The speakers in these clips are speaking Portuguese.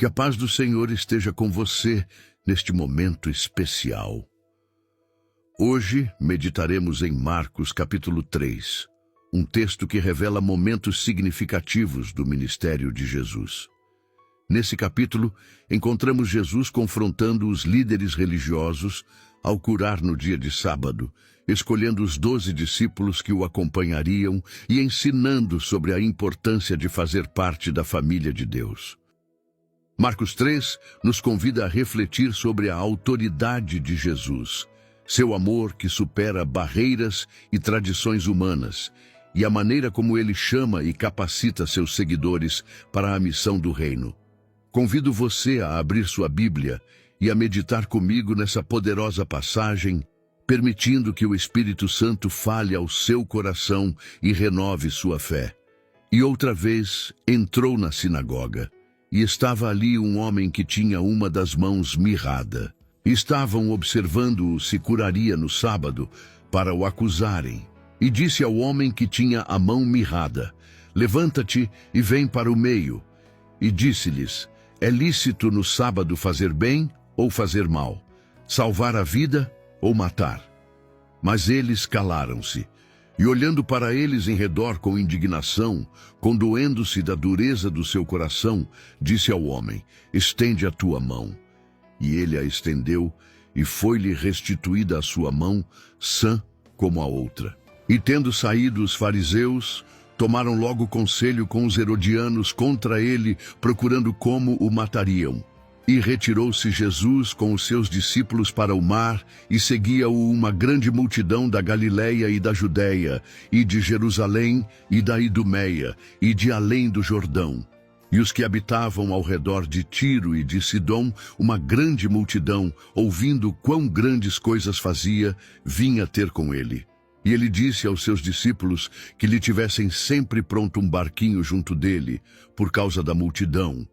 Que a paz do Senhor esteja com você neste momento especial. Hoje meditaremos em Marcos capítulo 3, um texto que revela momentos significativos do ministério de Jesus. Nesse capítulo, encontramos Jesus confrontando os líderes religiosos ao curar no dia de sábado, escolhendo os 12 discípulos que o acompanhariam e ensinando sobre a importância de fazer parte da família de Deus. Marcos 3 nos convida a refletir sobre a autoridade de Jesus, seu amor que supera barreiras e tradições humanas, e a maneira como ele chama e capacita seus seguidores para a missão do reino. Convido você a abrir sua Bíblia e a meditar comigo nessa poderosa passagem, permitindo que o Espírito Santo fale ao seu coração e renove sua fé. E outra vez entrou na sinagoga, e estava ali um homem que tinha uma das mãos mirrada. Estavam observando-o se curaria no sábado para o acusarem. E disse ao homem que tinha a mão mirrada: levanta-te e vem para o meio. E disse-lhes: é lícito no sábado fazer bem ou fazer mal, salvar a vida ou matar? Mas eles calaram-se. E olhando para eles em redor com indignação, condoendo-se da dureza do seu coração, disse ao homem: estende a tua mão. E ele a estendeu, e foi-lhe restituída a sua mão, sã como a outra. E tendo saído os fariseus, tomaram logo conselho com os herodianos contra ele, procurando como o matariam. E retirou-se Jesus com os seus discípulos para o mar, e seguia-o uma grande multidão da Galiléia e da Judéia, e de Jerusalém, e da Idumeia, e de além do Jordão. E os que habitavam ao redor de Tiro e de Sidom, uma grande multidão, ouvindo quão grandes coisas fazia, vinha ter com ele. E ele disse aos seus discípulos que lhe tivessem sempre pronto um barquinho junto dele, por causa da multidão,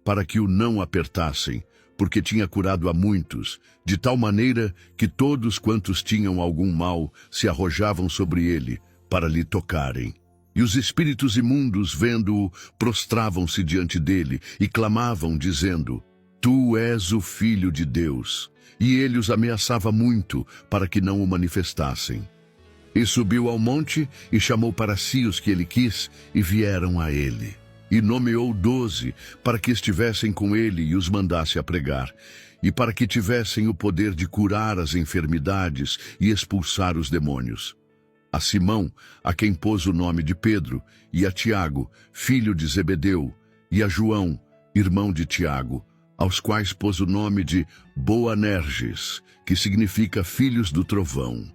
para que o não apertassem, porque tinha curado a muitos, de tal maneira que todos quantos tinham algum mal se arrojavam sobre ele, para lhe tocarem. E os espíritos imundos, vendo-o, prostravam-se diante dele e clamavam, dizendo: tu és o Filho de Deus. E ele os ameaçava muito, para que não o manifestassem. E subiu ao monte e chamou para si os que ele quis, e vieram a ele. E nomeou 12, para que estivessem com ele e os mandasse a pregar, e para que tivessem o poder de curar as enfermidades e expulsar os demônios. A Simão, a quem pôs o nome de Pedro, e a Tiago, filho de Zebedeu, e a João, irmão de Tiago, aos quais pôs o nome de Boanerges, que significa filhos do trovão,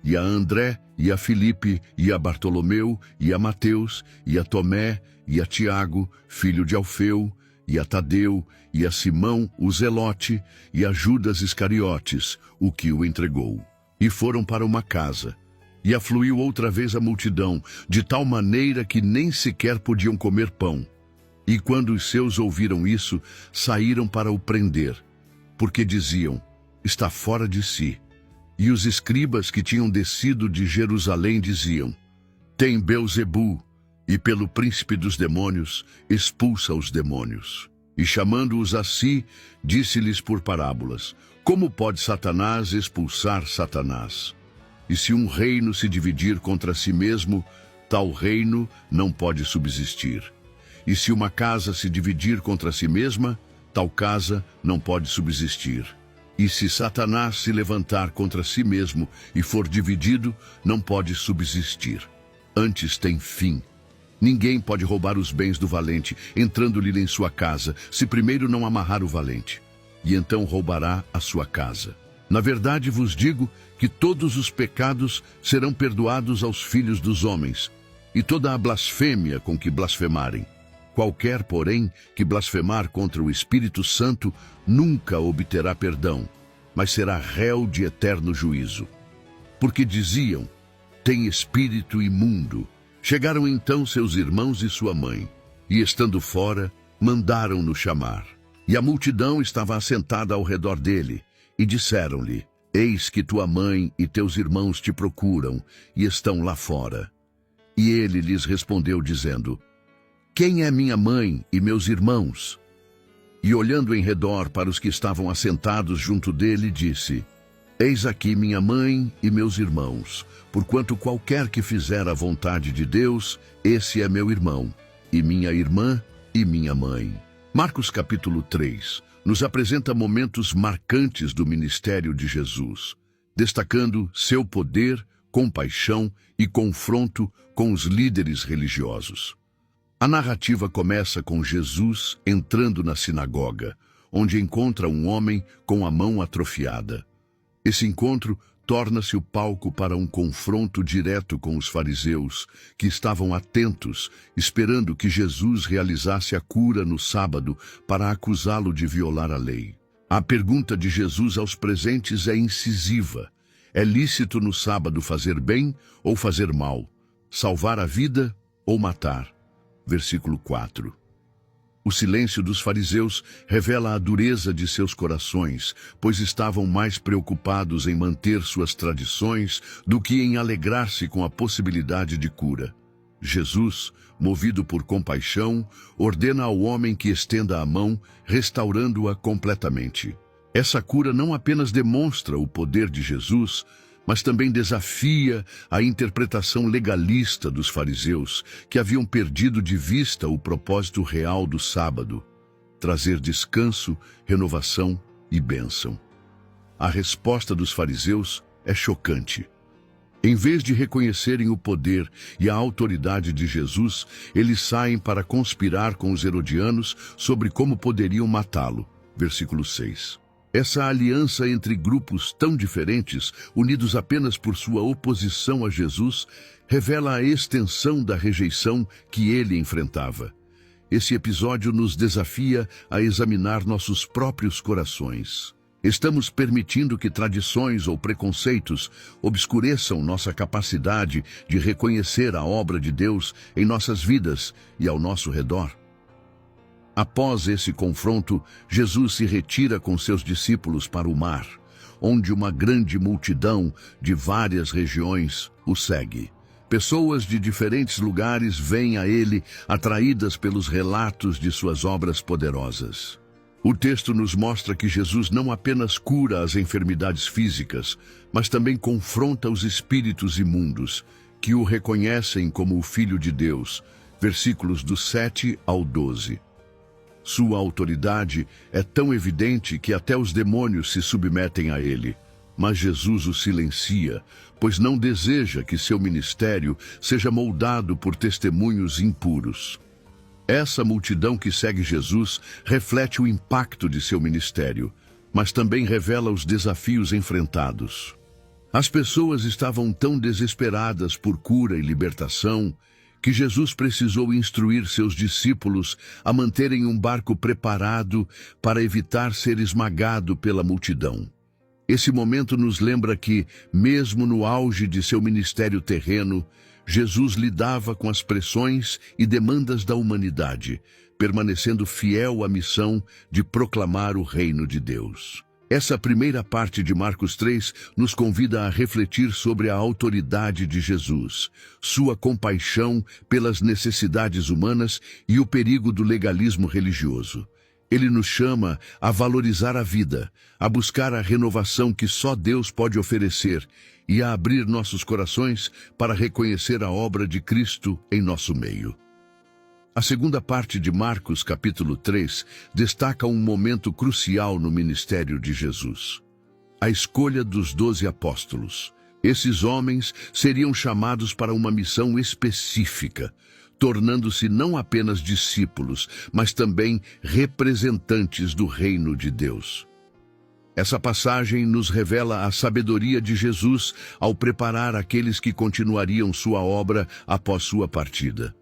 e a André, e a Filipe, e a Bartolomeu, e a Mateus, e a Tomé, e a Tiago, filho de Alfeu, e a Tadeu, e a Simão, o Zelote, e a Judas Iscariotes, o que o entregou. E foram para uma casa. E afluiu outra vez a multidão, de tal maneira que nem sequer podiam comer pão. E quando os seus ouviram isso, saíram para o prender, porque diziam: está fora de si. E os escribas que tinham descido de Jerusalém diziam: tem Beelzebu, e pelo príncipe dos demônios expulsa os demônios. E chamando-os a si, disse-lhes por parábolas: como pode Satanás expulsar Satanás? E se um reino se dividir contra si mesmo, tal reino não pode subsistir. E se uma casa se dividir contra si mesma, tal casa não pode subsistir. E se Satanás se levantar contra si mesmo e for dividido, não pode subsistir. Antes tem fim. Ninguém pode roubar os bens do valente, entrando-lhe em sua casa, se primeiro não amarrar o valente. E então roubará a sua casa. Na verdade vos digo que todos os pecados serão perdoados aos filhos dos homens, e toda a blasfêmia com que blasfemarem. Qualquer, porém, que blasfemar contra o Espírito Santo nunca obterá perdão, mas será réu de eterno juízo. Porque diziam: tem espírito imundo. Chegaram então seus irmãos e sua mãe, e estando fora, mandaram-no chamar. E a multidão estava assentada ao redor dele, e disseram-lhe: eis que tua mãe e teus irmãos te procuram, e estão lá fora. E ele lhes respondeu dizendo: quem é minha mãe e meus irmãos? E olhando em redor para os que estavam assentados junto dele, disse: Eis aqui minha mãe e meus irmãos, porquanto qualquer que fizer a vontade de Deus, esse é meu irmão, e minha irmã e minha mãe. Marcos capítulo 3 nos apresenta momentos marcantes do ministério de Jesus, destacando seu poder, compaixão e confronto com os líderes religiosos. A narrativa começa com Jesus entrando na sinagoga, onde encontra um homem com a mão atrofiada. Esse encontro torna-se o palco para um confronto direto com os fariseus, que estavam atentos, esperando que Jesus realizasse a cura no sábado para acusá-lo de violar a lei. A pergunta de Jesus aos presentes é incisiva. É lícito no sábado fazer bem ou fazer mal? Salvar a vida ou matar? Versículo 4. O silêncio dos fariseus revela a dureza de seus corações, pois estavam mais preocupados em manter suas tradições do que em alegrar-se com a possibilidade de cura. Jesus, movido por compaixão, ordena ao homem que estenda a mão, restaurando-a completamente. Essa cura não apenas demonstra o poder de Jesus, mas também desafia a interpretação legalista dos fariseus, que haviam perdido de vista o propósito real do sábado: trazer descanso, renovação e bênção. A resposta dos fariseus é chocante. Em vez de reconhecerem o poder e a autoridade de Jesus, eles saem para conspirar com os herodianos sobre como poderiam matá-lo. Versículo 6. Essa aliança entre grupos tão diferentes, unidos apenas por sua oposição a Jesus, revela a extensão da rejeição que ele enfrentava. Esse episódio nos desafia a examinar nossos próprios corações. Estamos permitindo que tradições ou preconceitos obscureçam nossa capacidade de reconhecer a obra de Deus em nossas vidas e ao nosso redor? Após esse confronto, Jesus se retira com seus discípulos para o mar, onde uma grande multidão de várias regiões o segue. Pessoas de diferentes lugares vêm a ele, atraídas pelos relatos de suas obras poderosas. O texto nos mostra que Jesus não apenas cura as enfermidades físicas, mas também confronta os espíritos imundos, que o reconhecem como o Filho de Deus. Versículos do 7 ao 12. Sua autoridade é tão evidente que até os demônios se submetem a ele. Mas Jesus o silencia, pois não deseja que seu ministério seja moldado por testemunhos impuros. Essa multidão que segue Jesus reflete o impacto de seu ministério, mas também revela os desafios enfrentados. As pessoas estavam tão desesperadas por cura e libertação que Jesus precisou instruir seus discípulos a manterem um barco preparado para evitar ser esmagado pela multidão. Esse momento nos lembra que, mesmo no auge de seu ministério terreno, Jesus lidava com as pressões e demandas da humanidade, permanecendo fiel à missão de proclamar o reino de Deus. Essa primeira parte de Marcos 3 nos convida a refletir sobre a autoridade de Jesus, sua compaixão pelas necessidades humanas e o perigo do legalismo religioso. Ele nos chama a valorizar a vida, a buscar a renovação que só Deus pode oferecer e a abrir nossos corações para reconhecer a obra de Cristo em nosso meio. A segunda parte de Marcos, capítulo 3, destaca um momento crucial no ministério de Jesus: a escolha dos 12 apóstolos. Esses homens seriam chamados para uma missão específica, tornando-se não apenas discípulos, mas também representantes do reino de Deus. Essa passagem nos revela a sabedoria de Jesus ao preparar aqueles que continuariam sua obra após sua partida.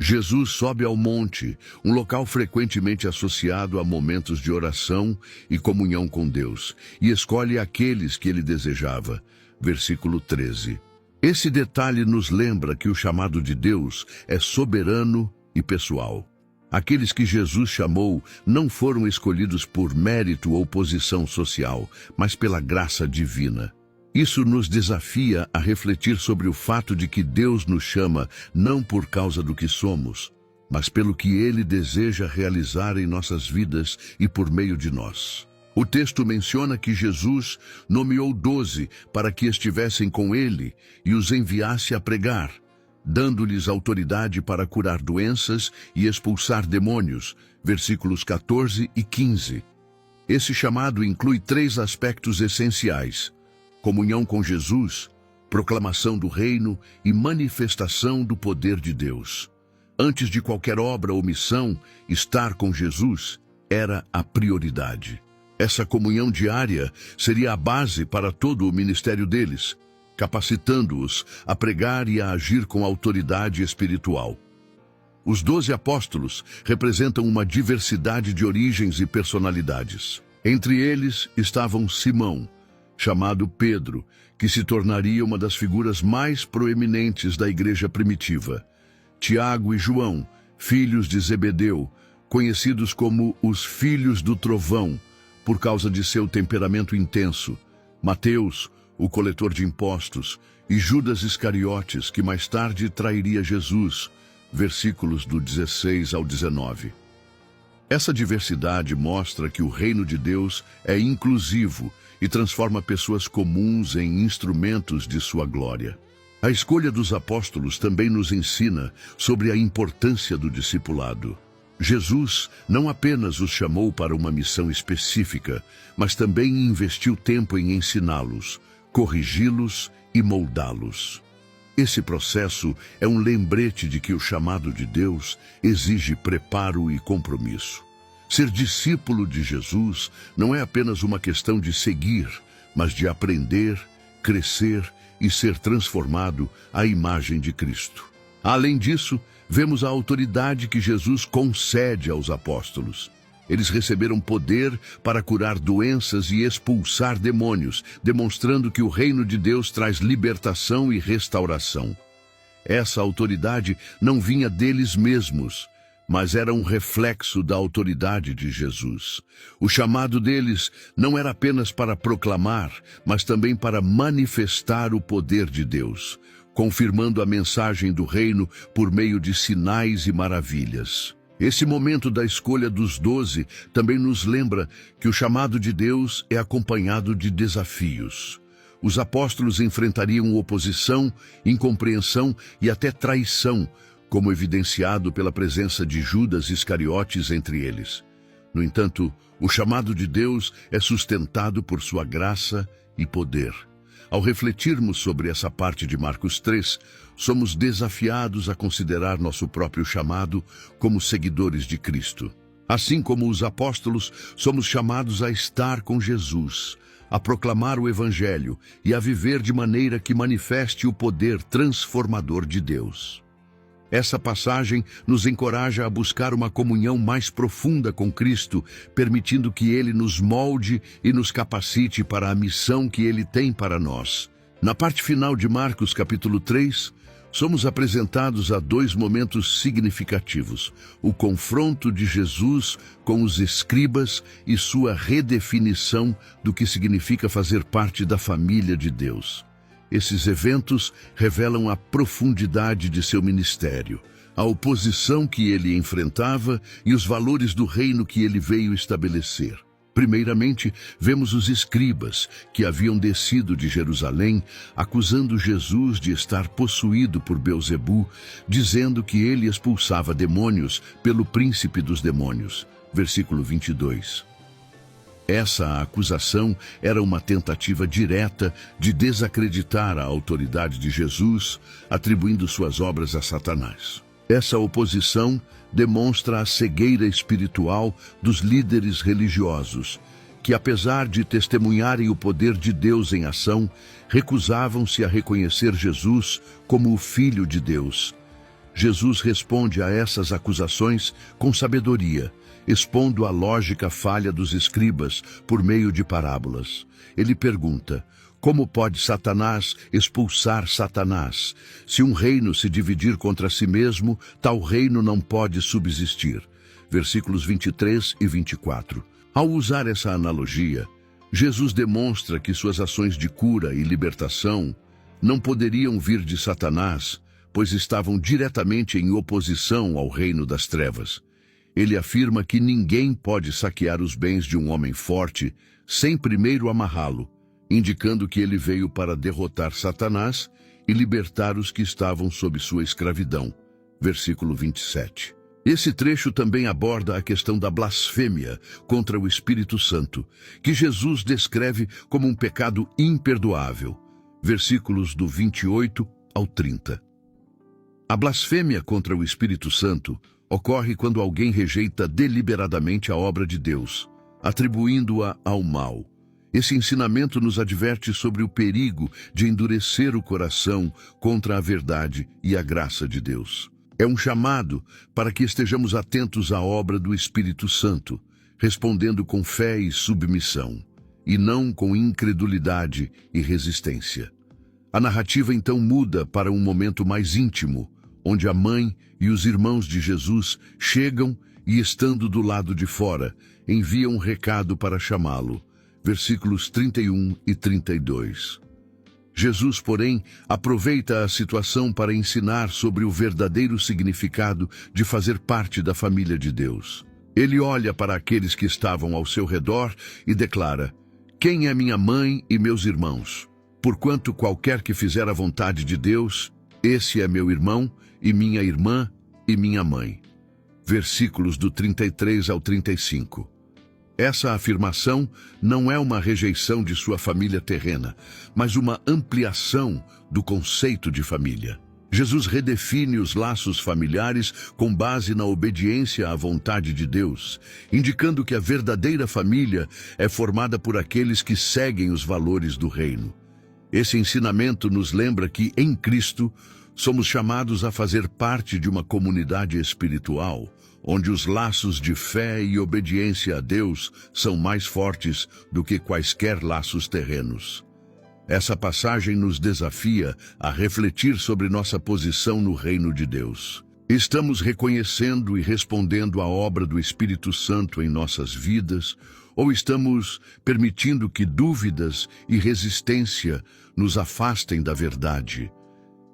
Jesus sobe ao monte, um local frequentemente associado a momentos de oração e comunhão com Deus, e escolhe aqueles que ele desejava. Versículo 13. Esse detalhe nos lembra que o chamado de Deus é soberano e pessoal. Aqueles que Jesus chamou não foram escolhidos por mérito ou posição social, mas pela graça divina. Isso nos desafia a refletir sobre o fato de que Deus nos chama não por causa do que somos, mas pelo que Ele deseja realizar em nossas vidas e por meio de nós. O texto menciona que Jesus nomeou 12 para que estivessem com Ele e os enviasse a pregar, dando-lhes autoridade para curar doenças e expulsar demônios, versículos 14 e 15. Esse chamado inclui 3 aspectos essenciais: comunhão com Jesus, proclamação do reino e manifestação do poder de Deus. Antes de qualquer obra ou missão, estar com Jesus era a prioridade. Essa comunhão diária seria a base para todo o ministério deles, capacitando-os a pregar e a agir com autoridade espiritual. Os 12 apóstolos representam uma diversidade de origens e personalidades. Entre eles estavam Simão, chamado Pedro, que se tornaria uma das figuras mais proeminentes da igreja primitiva. Tiago e João, filhos de Zebedeu, conhecidos como os filhos do trovão, por causa de seu temperamento intenso. Mateus, o coletor de impostos, e Judas Iscariotes, que mais tarde trairia Jesus, versículos do 16 ao 19. Essa diversidade mostra que o reino de Deus é inclusivo e transforma pessoas comuns em instrumentos de sua glória. A escolha dos apóstolos também nos ensina sobre a importância do discipulado. Jesus não apenas os chamou para uma missão específica, mas também investiu tempo em ensiná-los, corrigi-los e moldá-los. Esse processo é um lembrete de que o chamado de Deus exige preparo e compromisso. Ser discípulo de Jesus não é apenas uma questão de seguir, mas de aprender, crescer e ser transformado à imagem de Cristo. Além disso, vemos a autoridade que Jesus concede aos apóstolos. Eles receberam poder para curar doenças e expulsar demônios, demonstrando que o reino de Deus traz libertação e restauração. Essa autoridade não vinha deles mesmos, mas era um reflexo da autoridade de Jesus. O chamado deles não era apenas para proclamar, mas também para manifestar o poder de Deus, confirmando a mensagem do reino por meio de sinais e maravilhas. Esse momento da escolha dos 12 também nos lembra que o chamado de Deus é acompanhado de desafios. Os apóstolos enfrentariam oposição, incompreensão e até traição, como evidenciado pela presença de Judas Iscariotes entre eles. No entanto, o chamado de Deus é sustentado por sua graça e poder. Ao refletirmos sobre essa parte de Marcos 3, somos desafiados a considerar nosso próprio chamado como seguidores de Cristo. Assim como os apóstolos, somos chamados a estar com Jesus, a proclamar o Evangelho e a viver de maneira que manifeste o poder transformador de Deus. Essa passagem nos encoraja a buscar uma comunhão mais profunda com Cristo, permitindo que Ele nos molde e nos capacite para a missão que Ele tem para nós. Na parte final de Marcos capítulo 3, somos apresentados a 2 momentos significativos: o confronto de Jesus com os escribas e sua redefinição do que significa fazer parte da família de Deus. Esses eventos revelam a profundidade de seu ministério, a oposição que ele enfrentava e os valores do reino que ele veio estabelecer. Primeiramente, vemos os escribas, que haviam descido de Jerusalém, acusando Jesus de estar possuído por Beelzebu, dizendo que ele expulsava demônios pelo príncipe dos demônios. Versículo 22. Essa acusação era uma tentativa direta de desacreditar a autoridade de Jesus, atribuindo suas obras a Satanás. Essa oposição demonstra a cegueira espiritual dos líderes religiosos, que, apesar de testemunharem o poder de Deus em ação, recusavam-se a reconhecer Jesus como o Filho de Deus. Jesus responde a essas acusações com sabedoria, expondo a lógica falha dos escribas por meio de parábolas. Ele pergunta: como pode Satanás expulsar Satanás? Se um reino se dividir contra si mesmo, tal reino não pode subsistir. Versículos 23 e 24. Ao usar essa analogia, Jesus demonstra que suas ações de cura e libertação não poderiam vir de Satanás, pois estavam diretamente em oposição ao reino das trevas. Ele afirma que ninguém pode saquear os bens de um homem forte sem primeiro amarrá-lo, indicando que ele veio para derrotar Satanás e libertar os que estavam sob sua escravidão. Versículo 27. Esse trecho também aborda a questão da blasfêmia contra o Espírito Santo, que Jesus descreve como um pecado imperdoável. Versículos do 28 ao 30. A blasfêmia contra o Espírito Santo ocorre quando alguém rejeita deliberadamente a obra de Deus, atribuindo-a ao mal. Esse ensinamento nos adverte sobre o perigo de endurecer o coração contra a verdade e a graça de Deus. É um chamado para que estejamos atentos à obra do Espírito Santo, respondendo com fé e submissão, e não com incredulidade e resistência. A narrativa então muda para um momento mais íntimo, onde a mãe e os irmãos de Jesus chegam e, estando do lado de fora, enviam um recado para chamá-lo. Versículos 31 e 32. Jesus, porém, aproveita a situação para ensinar sobre o verdadeiro significado de fazer parte da família de Deus. Ele olha para aqueles que estavam ao seu redor e declara: "Quem é minha mãe e meus irmãos? Porquanto qualquer que fizer a vontade de Deus, esse é meu irmão e minha irmã e minha mãe." Versículos do 33 ao 35. Essa afirmação não é uma rejeição de sua família terrena, mas uma ampliação do conceito de família. Jesus redefine os laços familiares com base na obediência à vontade de Deus, indicando que a verdadeira família é formada por aqueles que seguem os valores do reino. Esse ensinamento nos lembra que, em Cristo, somos chamados a fazer parte de uma comunidade espiritual, onde os laços de fé e obediência a Deus são mais fortes do que quaisquer laços terrenos. Essa passagem nos desafia a refletir sobre nossa posição no reino de Deus. Estamos reconhecendo e respondendo à obra do Espírito Santo em nossas vidas, ou estamos permitindo que dúvidas e resistência nos afastem da verdade?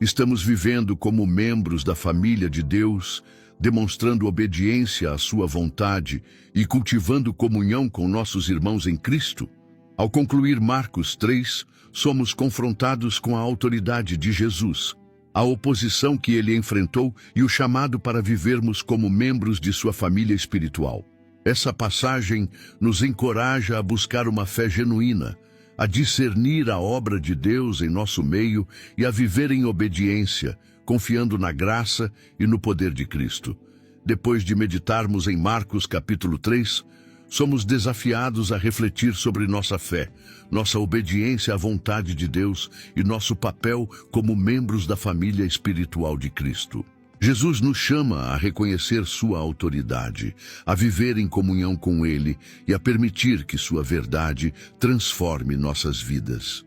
Estamos vivendo como membros da família de Deus, demonstrando obediência à sua vontade e cultivando comunhão com nossos irmãos em Cristo? Ao concluir Marcos 3, somos confrontados com a autoridade de Jesus, a oposição que ele enfrentou e o chamado para vivermos como membros de sua família espiritual. Essa passagem nos encoraja a buscar uma fé genuína, a discernir a obra de Deus em nosso meio e a viver em obediência, confiando na graça e no poder de Cristo. Depois de meditarmos em Marcos capítulo 3, somos desafiados a refletir sobre nossa fé, nossa obediência à vontade de Deus e nosso papel como membros da família espiritual de Cristo. Jesus nos chama a reconhecer sua autoridade, a viver em comunhão com Ele e a permitir que sua verdade transforme nossas vidas.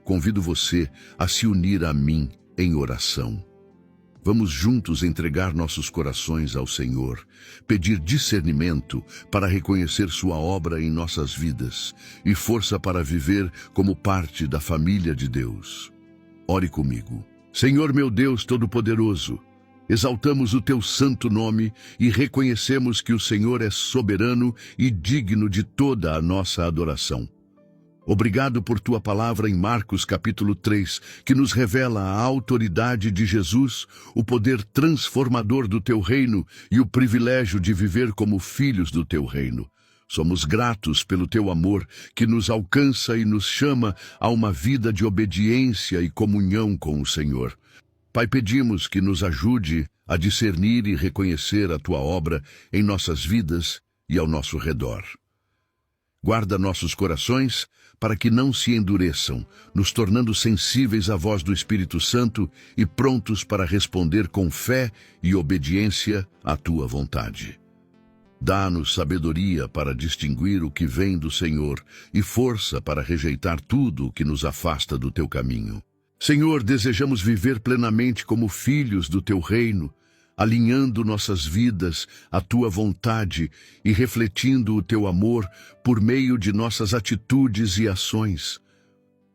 Convido você a se unir a mim em oração. Vamos juntos entregar nossos corações ao Senhor, pedir discernimento para reconhecer sua obra em nossas vidas e força para viver como parte da família de Deus. Ore comigo. Senhor meu Deus Todo-Poderoso, exaltamos o teu santo nome e reconhecemos que o Senhor é soberano e digno de toda a nossa adoração. Obrigado por tua palavra em Marcos capítulo 3, que nos revela a autoridade de Jesus, o poder transformador do teu reino e o privilégio de viver como filhos do teu reino. Somos gratos pelo teu amor, que nos alcança e nos chama a uma vida de obediência e comunhão com o Senhor. Pai, pedimos que nos ajude a discernir e reconhecer a tua obra em nossas vidas e ao nosso redor. Guarda nossos corações para que não se endureçam, nos tornando sensíveis à voz do Espírito Santo e prontos para responder com fé e obediência à tua vontade. Dá-nos sabedoria para distinguir o que vem do Senhor e força para rejeitar tudo o que nos afasta do teu caminho. Senhor, desejamos viver plenamente como filhos do teu reino, alinhando nossas vidas à tua vontade e refletindo o teu amor por meio de nossas atitudes e ações.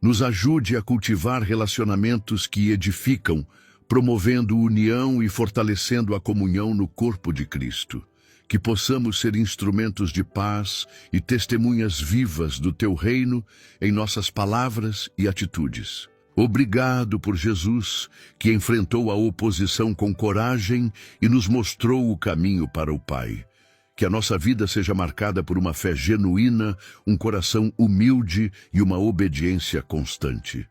Nos ajude a cultivar relacionamentos que edificam, promovendo união e fortalecendo a comunhão no corpo de Cristo. Que possamos ser instrumentos de paz e testemunhas vivas do Teu reino em nossas palavras e atitudes. Obrigado por Jesus, que enfrentou a oposição com coragem e nos mostrou o caminho para o Pai. Que a nossa vida seja marcada por uma fé genuína, um coração humilde e uma obediência constante.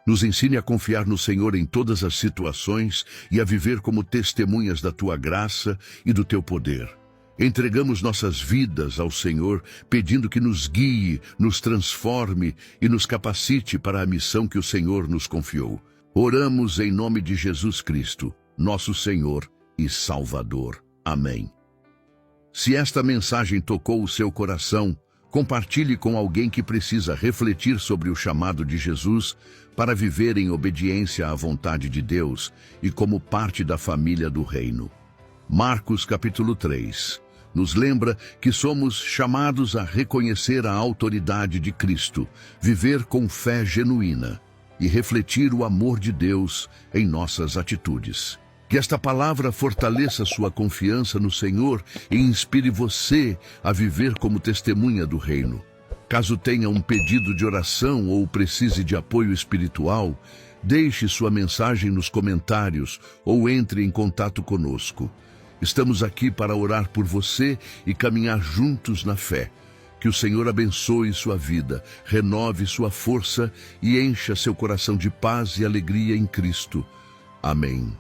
Nos ensine a confiar no Senhor em todas as situações e a viver como testemunhas da Tua graça e do Teu poder. Entregamos nossas vidas ao Senhor, pedindo que nos guie, nos transforme e nos capacite para a missão que o Senhor nos confiou. Oramos em nome de Jesus Cristo, nosso Senhor e Salvador. Amém. Se esta mensagem tocou o seu coração, compartilhe com alguém que precisa refletir sobre o chamado de Jesus para viver em obediência à vontade de Deus e como parte da família do Reino. Marcos capítulo 3 nos lembra que somos chamados a reconhecer a autoridade de Cristo, viver com fé genuína e refletir o amor de Deus em nossas atitudes. Que esta palavra fortaleça sua confiança no Senhor e inspire você a viver como testemunha do Reino. Caso tenha um pedido de oração ou precise de apoio espiritual, deixe sua mensagem nos comentários ou entre em contato conosco. Estamos aqui para orar por você e caminhar juntos na fé. Que o Senhor abençoe sua vida, renove sua força e encha seu coração de paz e alegria em Cristo. Amém.